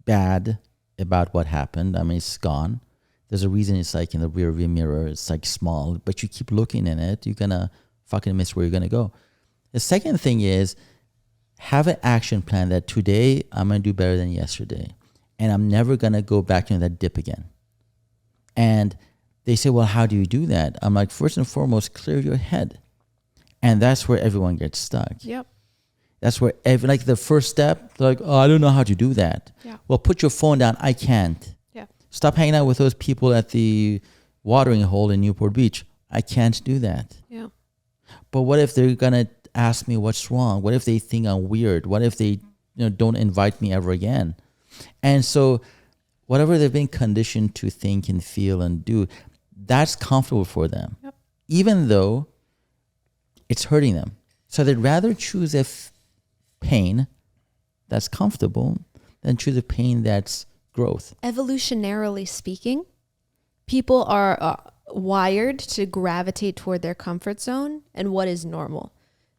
bad about what happened. It's gone. There's a reason it's in the rear view mirror. It's small, but you keep looking in it, you're going to fucking miss where you're going to go. The second thing is have an action plan that today I'm going to do better than yesterday. And I'm never going to go back into that dip again. And they say, well, how do you do that? I'm like, first and foremost, clear your head. And that's where everyone gets stuck. Yep. That's where like the first step, they're like, oh, I don't know how to do that. Yeah. Well, put your phone down. I can't. Yeah. Stop hanging out with those people at the watering hole in Newport Beach. I can't do that. Yeah. But what if they're gonna ask me what's wrong? What if they think I'm weird? What if they, don't invite me ever again? And so, whatever they've been conditioned to think and feel and do, that's comfortable for them, Yep. even though it's hurting them. So they'd rather choose a pain that's comfortable than choose a pain that's growth. Evolutionarily speaking, people are wired to gravitate toward their comfort zone and what is normal.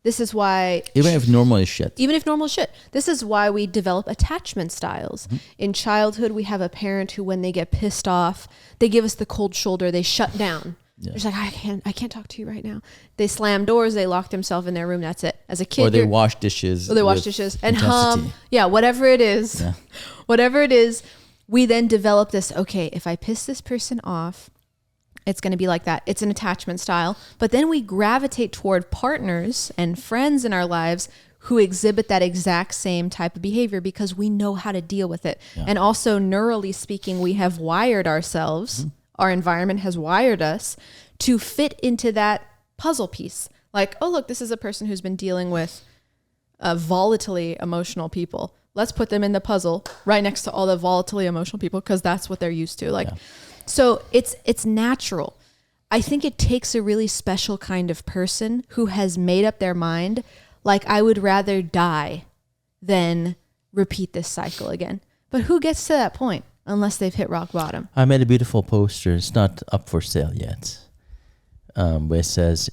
This is why... Even if normal is shit. Even if normal shit. This is why we develop attachment styles. Mm-hmm. In childhood, we have a parent who, when they get pissed off, they give us the cold shoulder. They shut down. Yeah. They're just like, I can't talk to you right now. They slam doors. They lock themselves in their room. That's it. As a kid, or they wash dishes. Or they wash dishes and hum. Yeah, whatever it is. Yeah. Whatever it is, we then develop this. Okay, if I piss this person off, it's going to be like that. It's an attachment style. But then we gravitate toward partners and friends in our lives who exhibit that exact same type of behavior because we know how to deal with it. Yeah. And also, neurally speaking, we have wired ourselves. Mm-hmm. Our environment has wired us to fit into that puzzle piece. Like, oh, look, this is a person who's been dealing with volatilely emotional people. Let's put them in the puzzle right next to all the volatilely emotional people because that's what they're used to. Like, so it's natural. I think it takes a really special kind of person who has made up their mind, like, I would rather die than repeat this cycle again. But who gets to that point unless they've hit rock bottom? I made a beautiful poster. It's not up for sale yet. Where it says,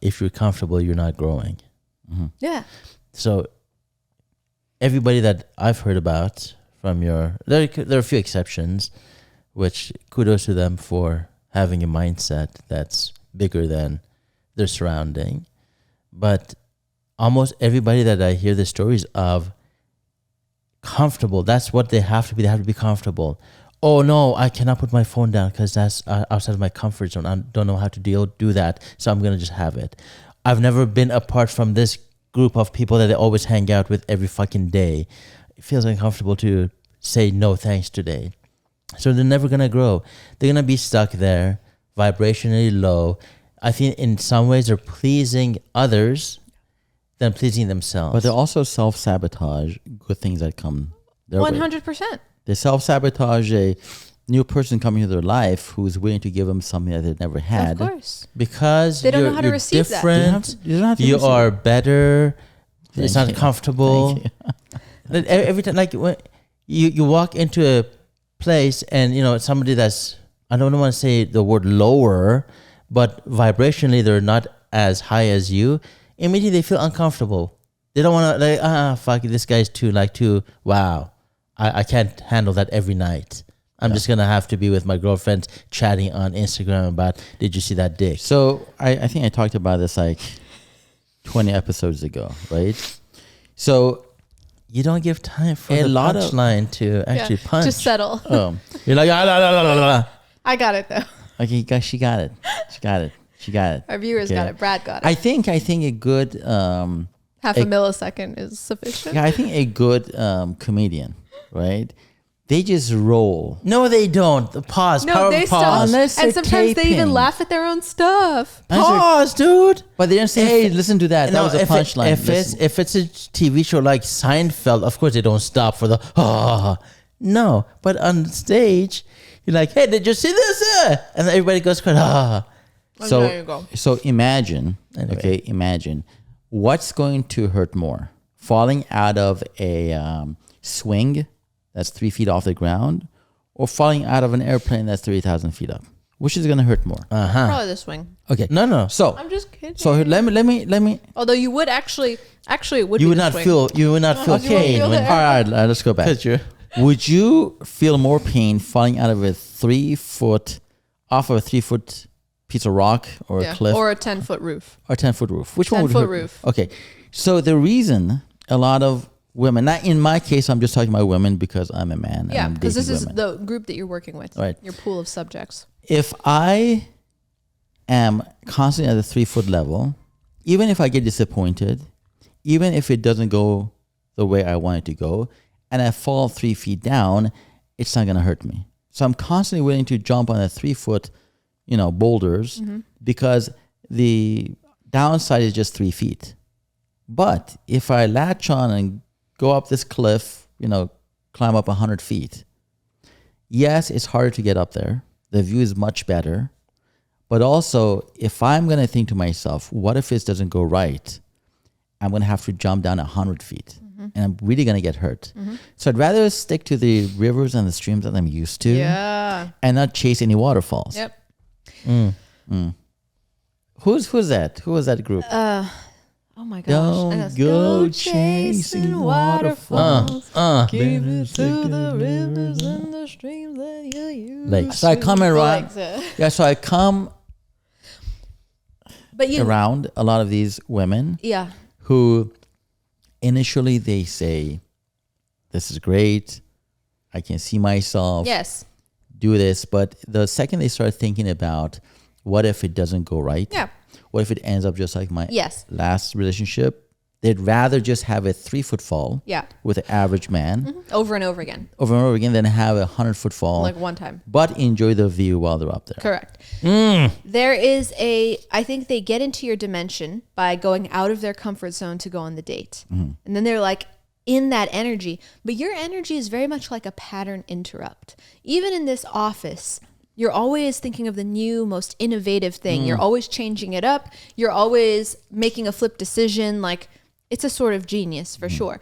if you're comfortable, you're not growing. Mm-hmm. Yeah. So everybody that I've heard about from there are a few exceptions, which kudos to them for having a mindset that's bigger than their surrounding. But almost everybody that I hear the stories of, comfortable, that's what they have to be. They have to be comfortable. Oh no, I cannot put my phone down because that's outside of my comfort zone. I don't know how to do that, so I'm going to just have it. I've never been apart from this group of people that I always hang out with every fucking day. It feels uncomfortable to say no thanks today. So they're never going to grow. They're going to be stuck there, vibrationally low. I think in some ways they're pleasing others than pleasing themselves. But they also self-sabotage good things that come their 100%. way. They self-sabotage a new person coming into their life who's willing to give them something that they've never had. Of course. Because they don't know how to receive different, that. You are better. It's not comfortable. Every time, like when you walk into a place and somebody that's, I don't want to say the word lower, but vibrationally they're not as high as you, immediately they feel uncomfortable. They don't want to fuck, this guy's too wow, I can't handle that every night. I'm just gonna have to be with my girlfriend chatting on Instagram about, did you see that dick? So I think I talked about this like 20 episodes ago, right? So you don't give time for the punchline to actually punch. Just settle. You're like, I got it though. Okay, she got it. Our viewers got it. Brad got it. I think a good half a millisecond is sufficient. Yeah, I think a good comedian, right? They just roll. No, they don't. Pause. No, they pause. stop. And sometimes they even laugh at their own stuff. Pause, dude. But they don't say, hey, listen to that. That was a punchline. If it's a TV show like Seinfeld, of course they don't stop for the, No, but on stage, you're like, hey, did you see this? And everybody goes, there you go. So imagine, imagine what's going to hurt more? Falling out of a swing that's 3 feet off the ground, or falling out of an airplane that's 3,000 feet up? Which is going to hurt more? Probably the swing. Okay. No. So I'm just kidding. So let me. Although you would actually it would. You would not feel pain. All right, let's go back. Would you feel more pain falling out of a 3 foot piece of rock or a cliff, or a 10-foot roof, or 10-foot roof? Which one would hurt? 10-foot roof. Okay. So the reason a lot of women, not in my case, I'm just talking about women because I'm a man. Yeah, because this is the group that you're working with, right? Your pool of subjects. If I am constantly at the 3 foot level, even if I get disappointed, even if it doesn't go the way I want it to go, and I fall 3 feet down, it's not going to hurt me. So I'm constantly willing to jump on a 3-foot, boulders because the downside is just 3 feet. But if I latch on and go up this cliff, climb up 100 feet, yes, it's harder to get up there. The view is much better. But also, if I'm going to think to myself, what if this doesn't go right? I'm going to have to jump down 100 feet. And I'm really going to get hurt. So I'd rather stick to the rivers and the streams that I'm used to and not chase any waterfalls. Yep. Who's that? Who was that group? Oh my gosh. Don't go chasing waterfalls. Give it to the rivers and the streams that you use. Like, so I come around. So I come around a lot of these women who initially they say, this is great. I can see myself do this. But the second they start thinking about what if it doesn't go right? Yeah. What if it ends up just like my last relationship? They'd rather just have a 3-foot fall with an average man over and over again than have a 100-foot fall like one time, but enjoy the view while they're up there. Correct. There is I think they get into your dimension by going out of their comfort zone to go on the date. And then they're like in that energy, but your energy is very much like a pattern interrupt. Even in this office, you're always thinking of the new, most innovative thing. You're always changing it up. You're always making a flip decision. Like, it's a sort of genius for sure.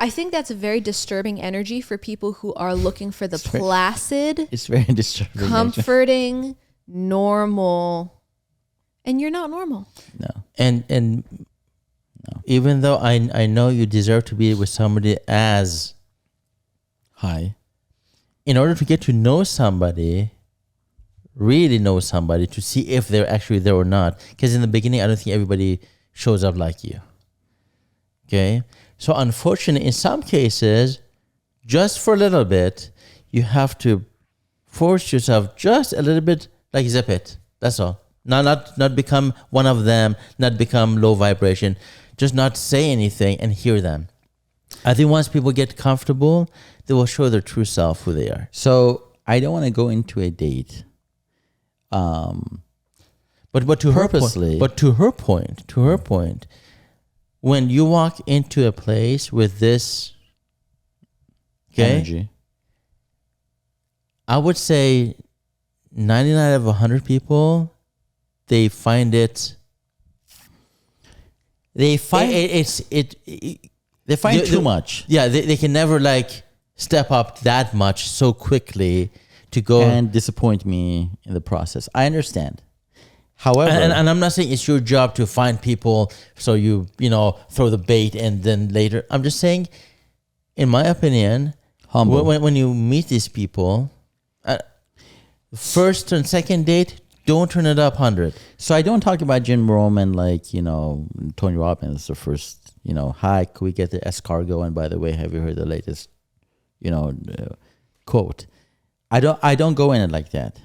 I think that's a very disturbing energy for people who are looking for the placid, it's very disturbing, comforting, normal, and you're not normal. No. And no. Even though I know you deserve to be with somebody as high, in order to get to know somebody, really know somebody, to see if they're actually there or not. Because in the beginning, I don't think everybody shows up like you. Okay? So unfortunately, in some cases, just for a little bit, you have to force yourself just a little bit, like zip it. That's all. Not become one of them, not become low vibration. Just not say anything and hear them. I think once people get comfortable, they will show their true self, who they are. So I don't want to go into a date. But to purposely. To her point, when you walk into a place with this energy, I would say 99 out of 100 people, they find it. They find they find too much. Yeah, they can never like step up that much so quickly to go and disappoint me in the process. I understand. However, and I'm not saying it's your job to find people so you throw the bait and then later. I'm just saying, in my opinion, when you meet these people, first and second date, don't turn it up 100. So I don't talk about Jim Rome and Tony Robbins. The first, hi, could we get the escargot? And by the way, have you heard the latest, quote? I don't go in it like that.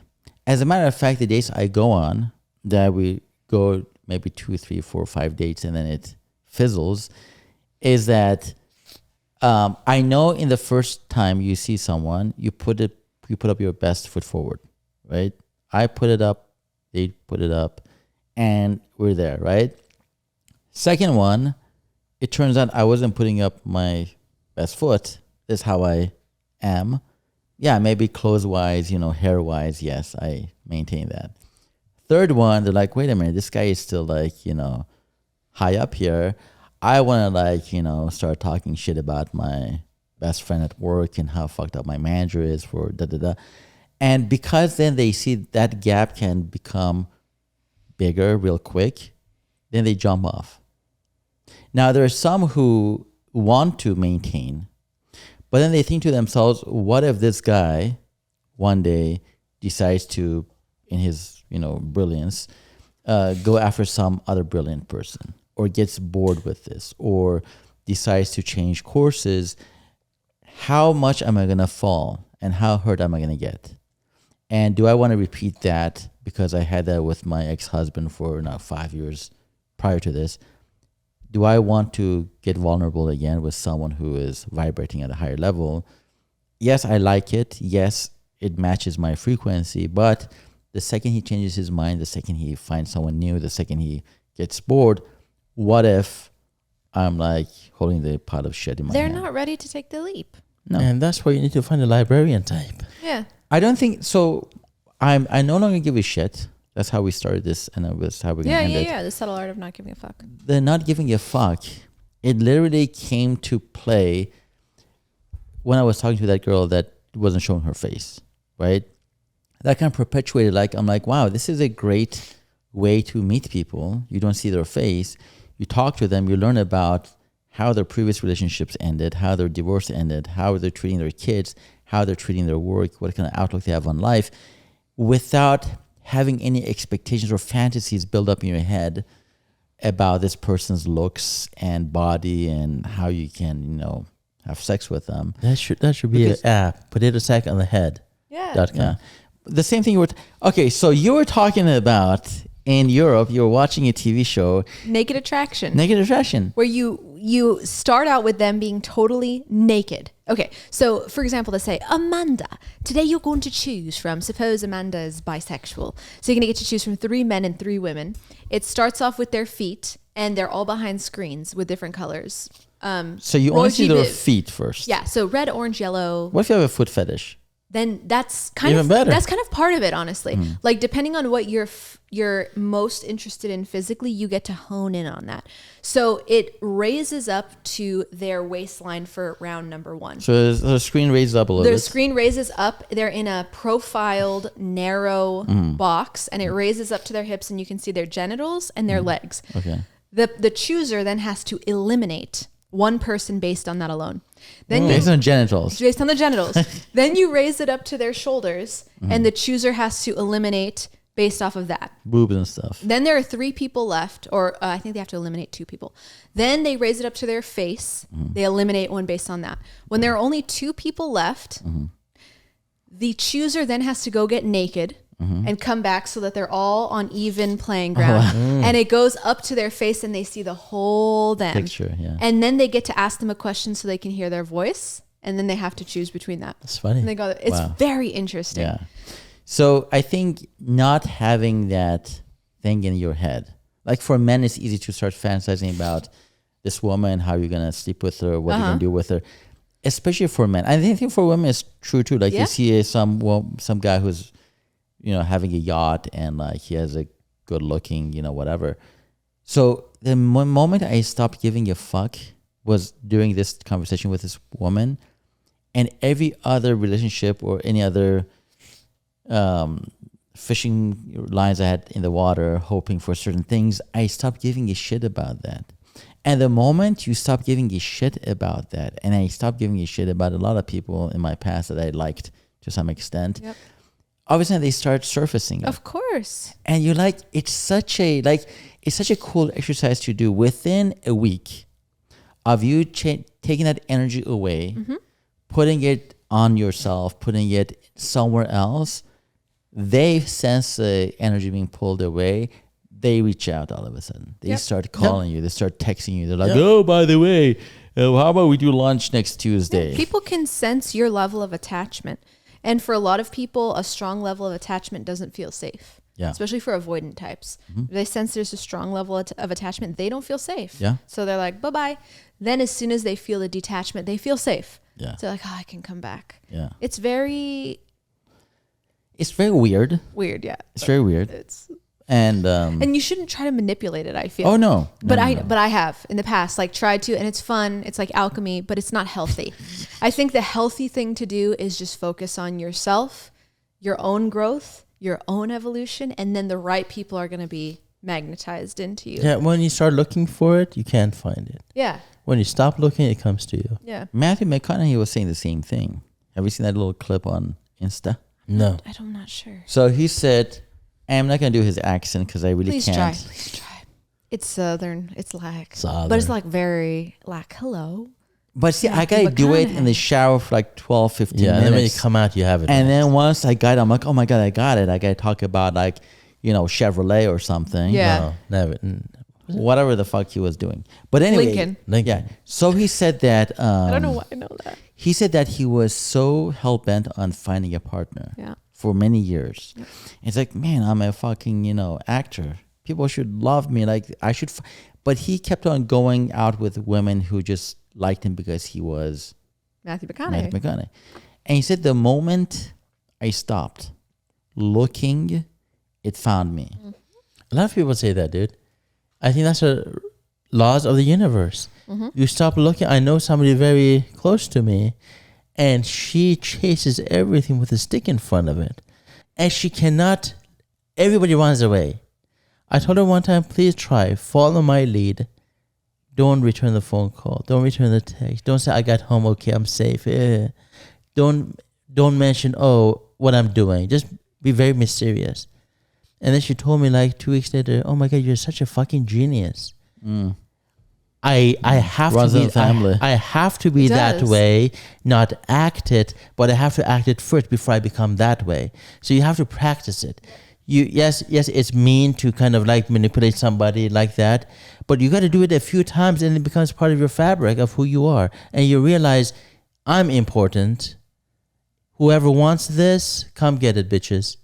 As a matter of fact, the dates I go on, that we go maybe 2, 3, 4, 5 dates and then it fizzles, is that I know in the first time you see someone, you put up your best foot forward, right? I put it up, they put it up, and we're there, right? Second one, it turns out I wasn't putting up my best foot. This is how I am. Yeah, maybe clothes-wise, hair-wise, yes, I maintain that. Third one, they're like, wait a minute, this guy is still high up here. I want to start talking shit about my best friend at work and how fucked up my manager is for da-da-da. And because then they see that gap can become bigger real quick, then they jump off. Now, there are some who want to maintain, but then they think to themselves, what if this guy one day decides to, in his brilliance, go after some other brilliant person, or gets bored with this, or decides to change courses? How much am I going to fall, and how hurt am I going to get? And do I want to repeat that because I had that with my ex-husband for now 5 years prior to this, do I want to get vulnerable again with someone who is vibrating at a higher level? Yes, I like it. Yes, it matches my frequency. But the second he changes his mind, the second he finds someone new, the second he gets bored, what if I'm like holding the pot of shit in my hand? They're not ready to take the leap. No. And that's where you need to find a librarian type. Yeah. I don't think so. I no longer give a shit. That's how we started this, and that's how we're gonna end it. Yeah. The subtle art of not giving a fuck. The not giving a fuck, it literally came to play when I was talking to that girl that wasn't showing her face, right? That kind of perpetuated, like, I'm like, wow, this is a great way to meet people. You don't see their face. You talk to them. You learn about how their previous relationships ended, how their divorce ended, how they're treating their kids, how they're treating their work, what kind of outlook they have on life, without having any expectations or fantasies build up in your head about this person's looks and body and how you can, have sex with them. That should be an app. Potato sack on the head. Yeah. Yeah. The same thing okay, so you were talking about in Europe, you were watching a TV show, Naked Attraction. Naked Attraction. Where you start out with them being totally naked. Okay, so for example, they say, Amanda, today you're going to choose from, suppose Amanda is bisexual. So you're going to get to choose from 3 men and 3 women. It starts off with their feet, and they're all behind screens with different colors. So you only see their feet first. Yeah, so red, orange, yellow. What if you have a foot fetish? Then that's kind Even of better. That's kind of part of it, honestly. Like depending on what you're most interested in physically, you get to hone in on that. So it raises up to their waistline for round number 1. So the screen raises up a little The bit. screen raises up. They're in a profiled, narrow box, and it raises up to their hips, and you can see their genitals and their legs. Okay. The chooser then has to eliminate one person based on that alone. Then Based on genitals. based on the genitals. Then you raise it up to their shoulders, and the chooser has to eliminate based off of that. Boobs and stuff. Then there are 3 people left, or I think they have to eliminate 2 people. Then they raise it up to their face. They eliminate one based on that. When there are only 2 people left, the chooser then has to go get naked and come back so that they're all on even playing ground. And it goes up to their face and they see the whole them. Picture, yeah. And then they get to ask them a question so they can hear their voice. And then they have to choose between that. That's funny. And they go, it's very interesting. Yeah. So I think not having that thing in your head, like for men, it's easy to start fantasizing about this woman, how you're going to sleep with her, what you're going to do with her, especially for men. I think for women it's true too. Like you see some guy who's, having a yacht and like he has a good looking, whatever. So the moment I stopped giving a fuck was during this conversation with this woman, and every other relationship or any other fishing lines I had in the water, hoping for certain things, I stopped giving a shit about that. And the moment you stop giving a shit about that, and I stopped giving a shit about a lot of people in my past that I liked to some extent, obviously they start surfacing. Of course. And you're like, it's such a cool exercise to do within a week of you taking that energy away, putting it on yourself, putting it somewhere else. They sense the energy being pulled away. They reach out all of a sudden. They start calling you. They start texting you. They're like, oh, by the way, how about we do lunch next Tuesday? People can sense your level of attachment. And for a lot of people, a strong level of attachment doesn't feel safe. Yeah. Especially for avoidant types. If they sense there's a strong level of attachment, they don't feel safe. Yeah. So they're like, bye-bye. Then as soon as they feel the detachment, they feel safe. Yeah. So they're like, I can come back. Yeah. It's very weird. weird, yeah. It's very weird. And you shouldn't try to manipulate it, I feel. Oh no. But I have in the past, like tried to, and it's fun. It's like alchemy, but it's not healthy. I think the healthy thing to do is just focus on yourself, your own growth, your own evolution, and then the right people are going to be magnetized into you. Yeah, when you start looking for it, you can't find it. Yeah. When you stop looking, it comes to you. Yeah. Matthew McConaughey was saying the same thing. Have you seen that little clip on Insta? No. I'm not sure. So he said, I'm not going to do his accent because I really Please can't. Please try. It's southern. It's like, Southern. but it's like very like, hello. But see, I Matthew got to do it in the McConaughey. shower for like 12, 15 Yeah, and minutes. then when you come out, you have it. And then once I got it, I'm like, oh my God, I got it. I got to talk about like, Chevrolet or something. Yeah. No, never. whatever the fuck he was doing. But anyway, Lincoln. Yeah. So he said that. I don't know why I know that. He said that he was so hell bent on finding a partner for many years. Yeah. It's like, man, I'm a fucking actor. People should love me. Like I should. But he kept on going out with women who just liked him because he was Matthew McConaughey. And he said the moment I stopped looking, it found me. A lot of people say that, dude. I think that's the laws of the universe. Mm-hmm. You stop looking. I know somebody very close to me, and she chases everything with a stick in front of it. And she cannot, everybody runs away. I told her one time, please try, follow my lead. Don't return the phone call. Don't return the text. Don't say, I got home, okay, I'm safe. Don't mention, what I'm doing. Just be very mysterious. And then she told me like 2 weeks later, oh my God, you're such a fucking genius. I have Runs to in be family. I have to be that way, not act it, but I have to act it first before I become that way. So you have to practice it. Yes, it's mean to kind of like manipulate somebody like that, but you got to do it a few times and it becomes part of your fabric of who you are. And you realize I'm important. Whoever wants this, come get it, bitches.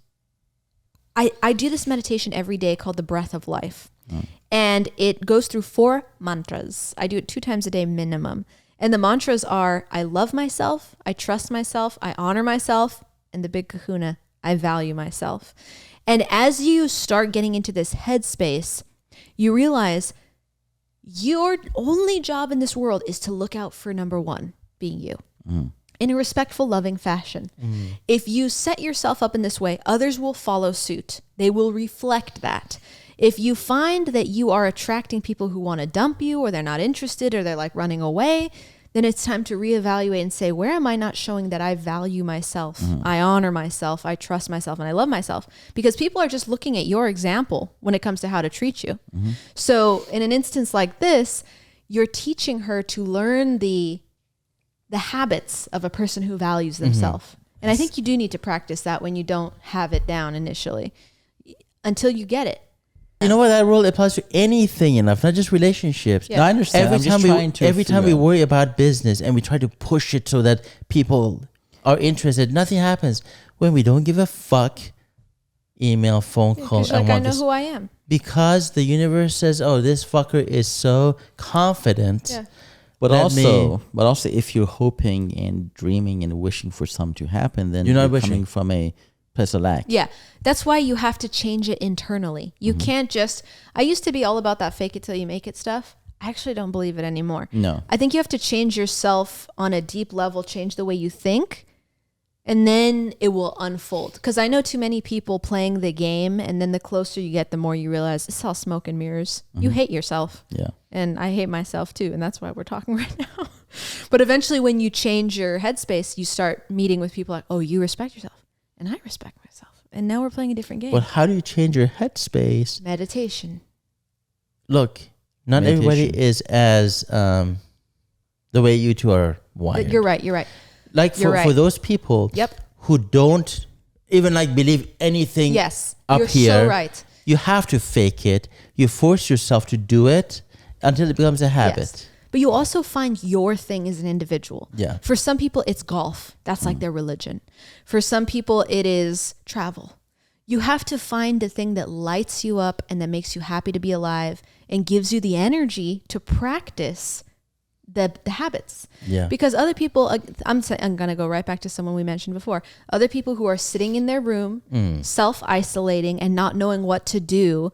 I do this meditation every day called the breath of life. And it goes through 4 mantras. I do it 2 times a day minimum. And the mantras are, I love myself, I trust myself, I honor myself, and the big kahuna, I value myself. And as you start getting into this headspace, you realize your only job in this world is to look out for number 1, being you. In a respectful, loving fashion. If you set yourself up in this way, others will follow suit. They will reflect that. If you find that you are attracting people who want to dump you, or they're not interested, or they're like running away, then it's time to reevaluate and say, where am I not showing that I value myself? I honor myself, I trust myself, and I love myself? Because people are just looking at your example when it comes to how to treat you. So in an instance like this, you're teaching her to learn the habits of a person who values themselves. And I think you do need to practice that when you don't have it down initially, until you get it. You know what? That rule applies to anything in life, not just relationships. No, I understand. Every time we worry about business and we try to push it so that people are interested, nothing happens. When we don't give a fuck, email, phone call. I know who I am. Because the universe says, oh, this fucker is so confident. Yeah. But also, if you're hoping and dreaming and wishing for something to happen, then you're coming from a place of lack. Yeah, that's why you have to change it internally. You can't just. I used to be all about that fake it till you make it stuff. I actually don't believe it anymore. No, I think you have to change yourself on a deep level, change the way you think, and then it will unfold. Because I know too many people playing the game, and then the closer you get, the more you realize it's all smoke and mirrors. You hate yourself. Yeah. And I hate myself too, and that's why we're talking right now. But eventually when you change your headspace, you start meeting with people like, oh, you respect yourself, and I respect myself. And now we're playing a different game. But how do you change your headspace? Meditation. Look, not everybody is as the way you two are wired. You're right. Like for those people who don't even like believe anything up you're here, so right. You have to fake it. You force yourself to do it until it becomes a habit. Yes. But you also find your thing as an individual. Yeah. For some people, it's golf. That's like their religion. For some people, it is travel. You have to find the thing that lights you up and that makes you happy to be alive and gives you the energy to practice the habits. Yeah. Because other people, I'm going to go right back to someone we mentioned before. Other people who are sitting in their room, self-isolating and not knowing what to do.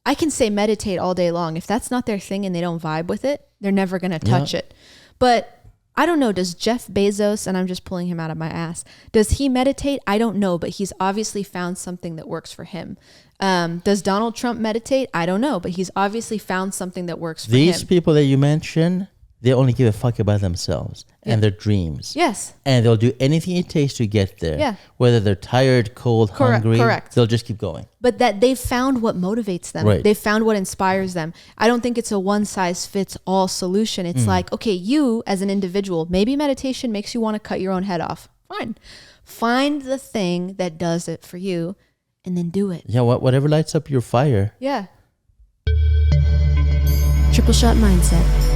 I can say meditate all day long. If that's not their thing and they don't vibe with it, they're never going to touch it. But I don't know, does Jeff Bezos, and I'm just pulling him out of my ass, does he meditate? I don't know, but he's obviously found something that works for him. Does Donald Trump meditate? I don't know, but he's obviously found something that works for him. These people that you mentioned, they only give a fuck about themselves and their dreams. Yes. And they'll do anything it takes to get there. Yeah. Whether they're tired, cold, hungry, they'll just keep going. But that they've found what motivates them. Right. They've found what inspires them. I don't think it's a one-size-fits-all solution. It's like, okay, you as an individual, maybe meditation makes you want to cut your own head off. Fine. Find the thing that does it for you and then do it. Yeah, whatever lights up your fire. Yeah. Triple Shot Mindset.